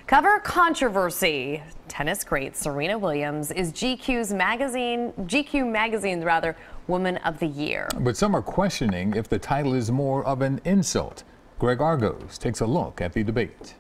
Cover controversy. Tennis great Serena Williams is GQ magazine's Woman of the Year. But some are questioning if the title is more of an insult. Greg Argos takes a look at the debate.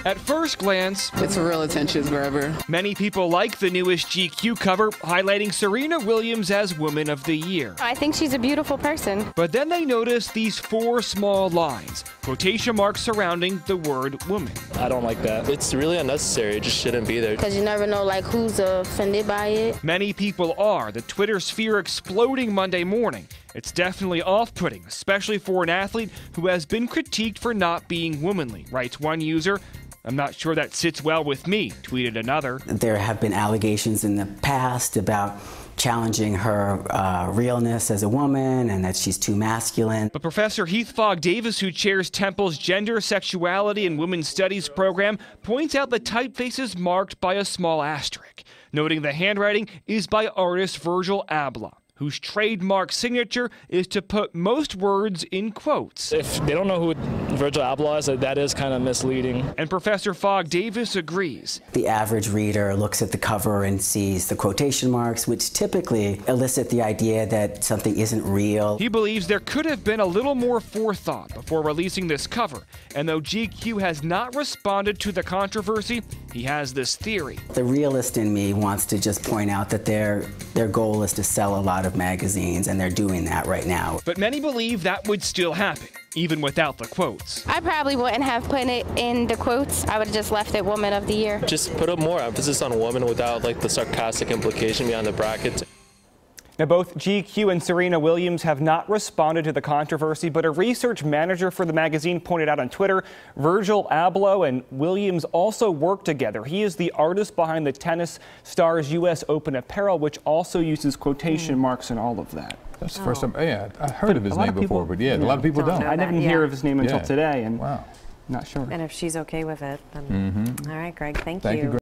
At first glance, it's a real attention grabber. Many people like the newest GQ cover, highlighting Serena Williams as Woman of the Year. I think she's a beautiful person. But then they notice these 4 small lines, quotation marks surrounding the word woman. I don't like that. It's really unnecessary. It just shouldn't be there. Because you never know, who's offended by it. Many people are. The Twitter sphere exploding Monday morning. It's definitely off-putting, especially for an athlete who has been critiqued for not being womanly, writes one user. I'm not sure that sits well with me, tweeted another. There have been allegations in the past about challenging her realness as a woman and that she's too masculine. But Professor Heath Fogg-Davis, who chairs Temple's Gender, Sexuality, and Women's Studies program, points out the typeface is marked by a small asterisk, noting the handwriting is by artist Virgil Abloh, whose trademark signature is to put most words in quotes. If they don't know who Virgil Abloh is, that is kind of misleading. And Professor Fogg-Davis agrees. The average reader looks at the cover and sees the quotation marks, which typically elicit the idea that something isn't real. He believes there could have been a little more forethought before releasing this cover. And though GQ has not responded to the controversy, he has this theory. The realist in me wants to just point out that their goal is to sell a lot of magazines, and they're doing that right now. But many believe that would still happen, even without the quotes. I probably wouldn't have put it in the quotes. I would have just left it Woman of the Year. Just put up more emphasis on woman without the sarcastic implication behind the brackets. Now, both GQ and Serena Williams have not responded to the controversy, but a research manager for the magazine pointed out on Twitter, Virgil Abloh and Williams also work together. He is the artist behind the tennis star's U.S. Open apparel, which also uses quotation marks and all of that. That's the first time. Yeah, I heard of his name before, but a lot of people don't. I didn't hear of his name until today, and wow. Not sure. And if she's okay with it, then all right, Greg, thank you.